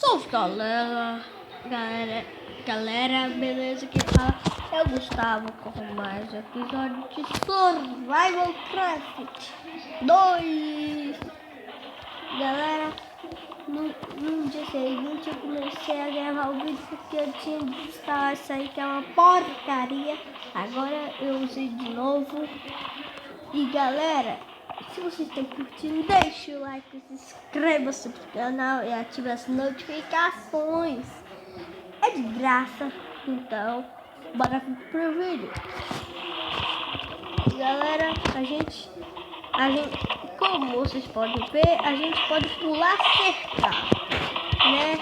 Salve galera, beleza? Que fala é o Gustavo com mais um episódio de Survival Craft 2. Galera, no dia seguinte eu comecei a gravar o vídeo porque eu tinha de instalar isso aí que é uma porcaria. Agora eu usei de novo. E galera, se vocês estão curtindo, deixe o like, se inscreva-se no canal e ative as notificações. É de graça, então bora pro vídeo. Galera, a gente, como vocês podem ver, a gente pode pular cerca, né?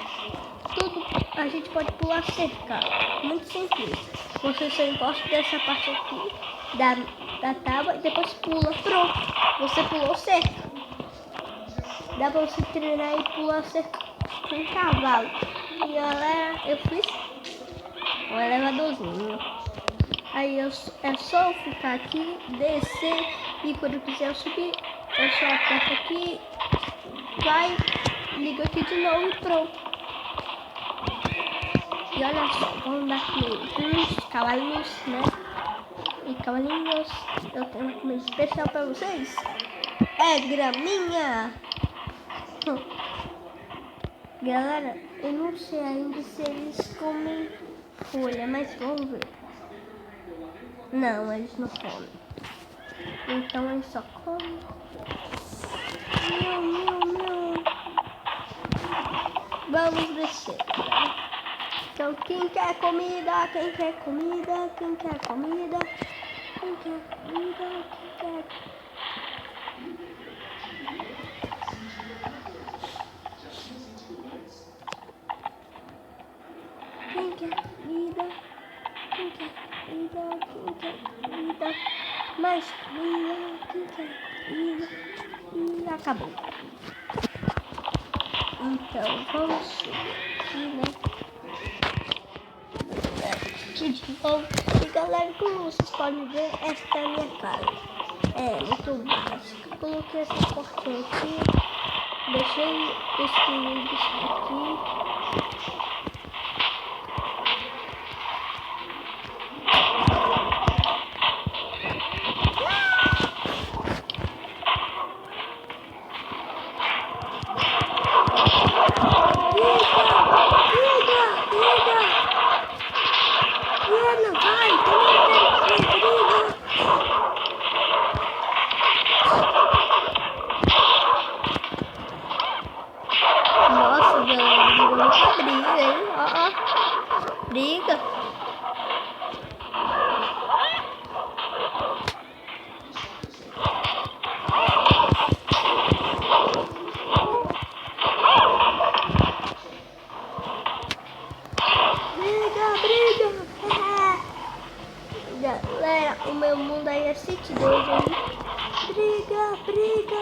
Tudo a gente pode pular cerca, muito simples. Você só encosta dessa parte aqui da tábua e depois pula. Pronto, você pulou cerca. Dá pra você treinar e pular cerca com um cavalo. E galera, eu fiz um elevadorzinho. Aí é só eu ficar aqui, descer, e quando eu quiser subir, eu só aperto aqui, vai, ligo aqui de novo e pronto. E olha só, vamos dar aqui cavalinhos, né? E cavalinhos, eu tenho uma comida especial pra vocês. É graminha! Galera, eu não sei ainda se eles comem folha, mas vamos ver. Não, eles não comem. Então eles só comem. Meu. Vamos descer, galera. Então quem quer comida? Quem quer comida? Quem quer comida? Quem quer comida? Quem quer? Quem quer comida? Quem quer comida? Quem quer comida? Mais comida? Quem quer comida? E acabou. Então vamos subir aqui, né? Aqui de novo. E galera, como vocês podem ver, esta é a minha casa. É muito básica. Coloquei essa portinha aqui. Deixei esse vídeo aqui. Nossa, galera, virou muita briga, hein? Ó, briga. Briga. Galera, o meu mundo aí é City 2 aí. Briga.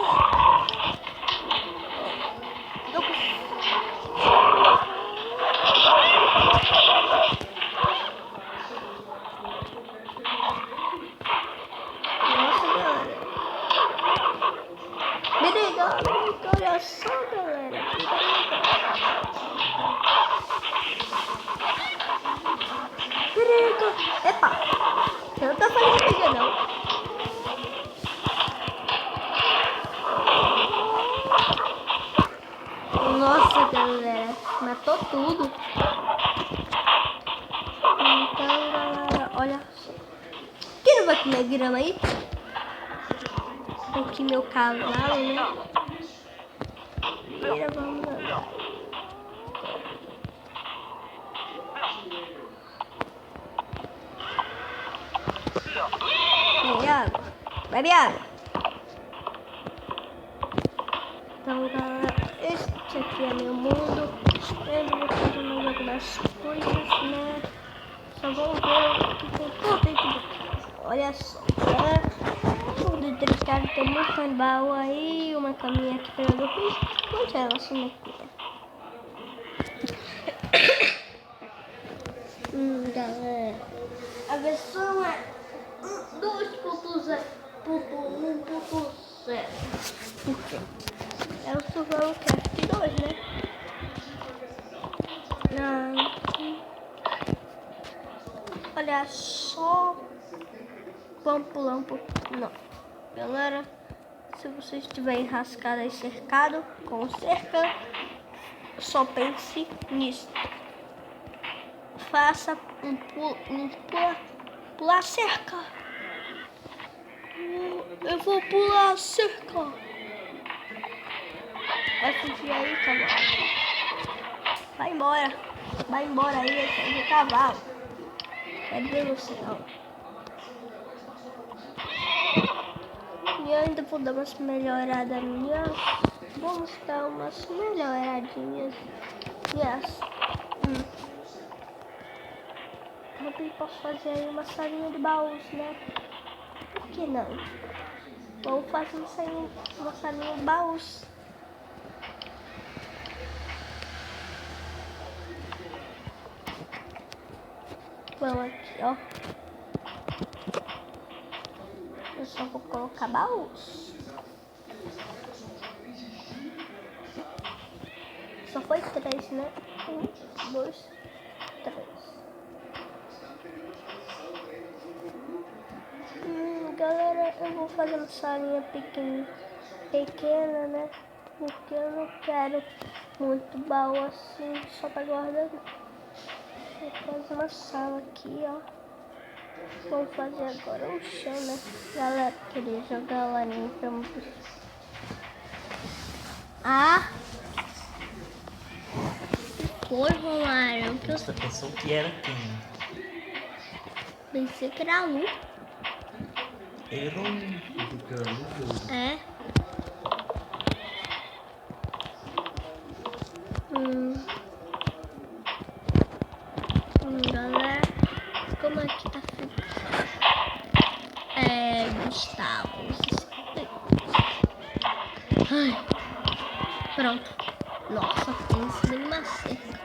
Nossa, galera. Briga, olha só, galera. Briga. Epa, eu não tô fazendo briga, não. Nossa, galera, matou tudo. Então, galera, olha só. Quem não vai comer grama aí? Aqui meu cavalo, né? Vira, vamos lá. Bebe água. Bebe água. Então, galera, este aqui é meu mundo. Eu vou fazer mais algumas coisas, né? Só vamos ver o que tem por dentro daqui. Olha só, galera. Tudo delicado, tem muito baú aí. Uma caminha aqui para dormir. Onde é ela sonequinha? Galera, a versão é 2.0.1.0. Por quê? É o Survival Craft 2, né? olha só. Vamos pular um pouco. Não. Galera, se você estiver enrascado e cercado com cerca, só pense nisso. Faça pular cerca. Eu vou pular cerca. Vai fugir aí, cavalo. Vai embora aí, sai de cavalo. Quero ver você, ó. E eu ainda vou dar umas melhoradas minhas. Vamos dar umas melhoradinhas. Também posso fazer aí uma salinha de baús, né? Por que não? Vamos fazer uma salinha de baús. Vamos aqui, ó. Eu só vou colocar baús. Só foi 3, né? 1, 2, 3. Galera, eu vou fazer uma salinha pequena, né? Porque eu não quero muito baú assim, só pra guardar. Vou fazer uma sala aqui, ó. Vou fazer agora o chão, né? Galera, queria jogar lá pra muito. Foi, Romário. Você pensou que era quem? Pensei que era Lu. Era um. É. Galera, como aqui tá feito? Gustavo. Ai, pronto. Nossa, pensa bem uma cerca.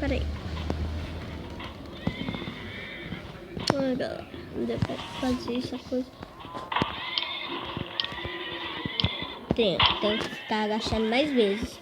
Peraí. Galera, deu pra fazer essa coisa. Tem que ficar agachando mais vezes.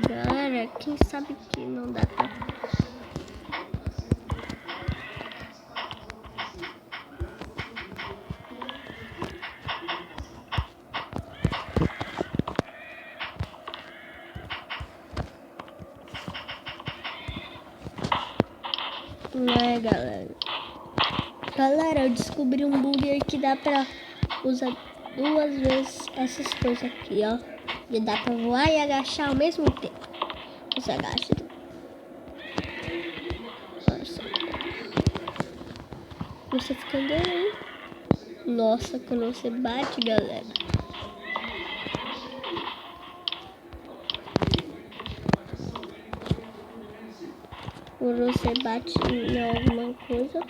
Galera, quem sabe que não dá pra... Galera, eu descobri um bug que dá pra usar 2 vezes essas coisas aqui, ó. E dá pra voar e agachar ao mesmo tempo. Você agacha. Você fica andando aí. Nossa, quando você bate, galera. Quando você bate em alguma coisa,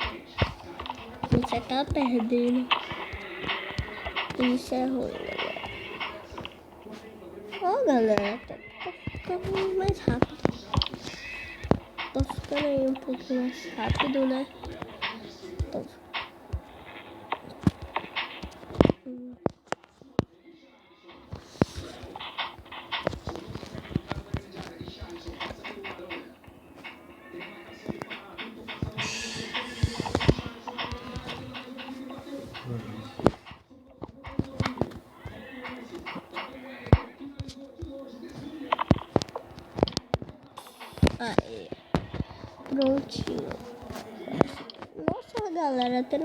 você tá perdendo. Isso é ruim, galera. Ó, galera, tá ficando mais rápido. Tô ficando aí um pouco mais rápido, né? Aí, prontinho. Nossa, galera, até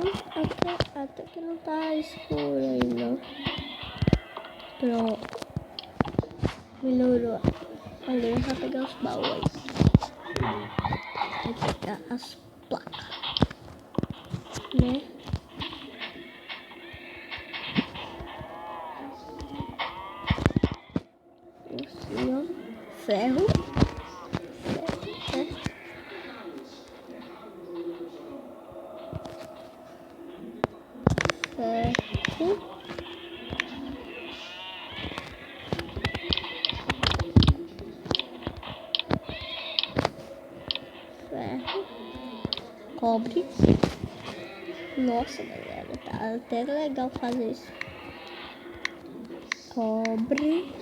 que não tá escuro aí, não. Pronto. Melhorou. Olha, eu vou pegar os baús aí. Vou pegar as placas, né? Assim, ó. Ferro. Né? cobre. Nossa, galera, tá até legal fazer isso. Cobre.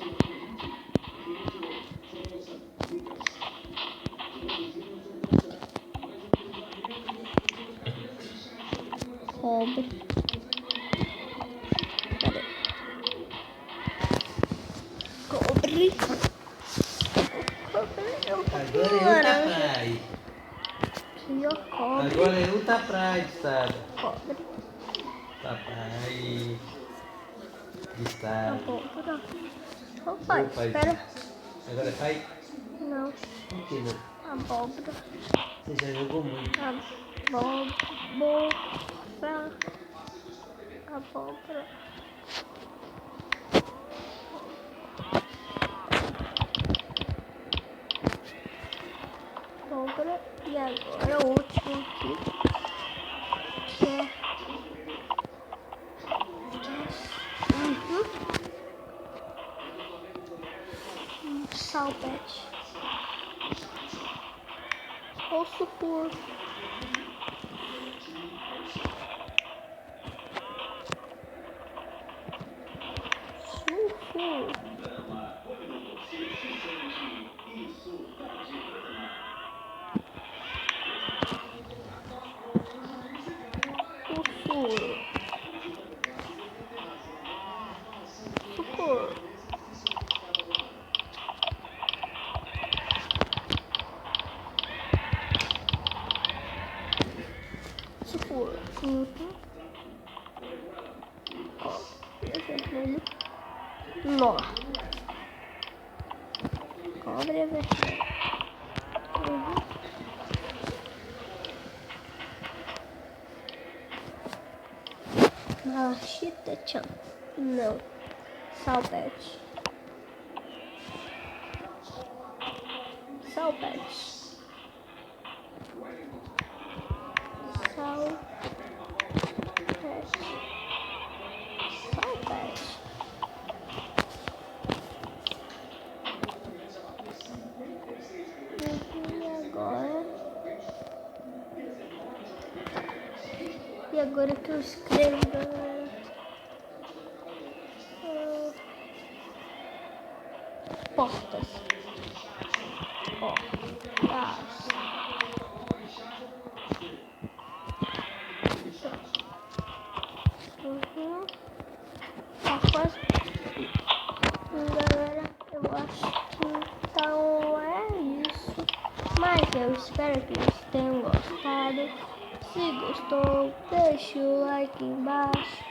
Cobre. Cobre. Agora é outra praia. Aqui, ó, cobre. Agora é outra praia, estado. Cobre. Papai. Estado. Abóbora. Opa, Opa, espera. Agora vai. Não, Por que não? abóbora. Você já jogou muito. Abóbora. Abóbora. Abóbora. E agora o último aqui. Que é... Salpete. Ou sucur. Sucur. Sucur. Ó, é vermelho. Nó. Cobre é vermelho. Malachita, tchan. Não. Salpete. Salpete. Salpete. Salpete. E agora que eu escrevo, galera. Portas. Portas. Tá quase. Galera, eu acho que então é isso. Mas eu espero que vocês tenham gostado. Se gostou, deixe o like embaixo.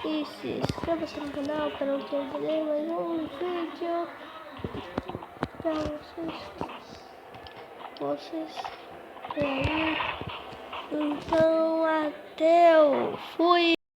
E se inscreva-se no canal para não perder mais um vídeo para vocês verem. Então, até eu fui.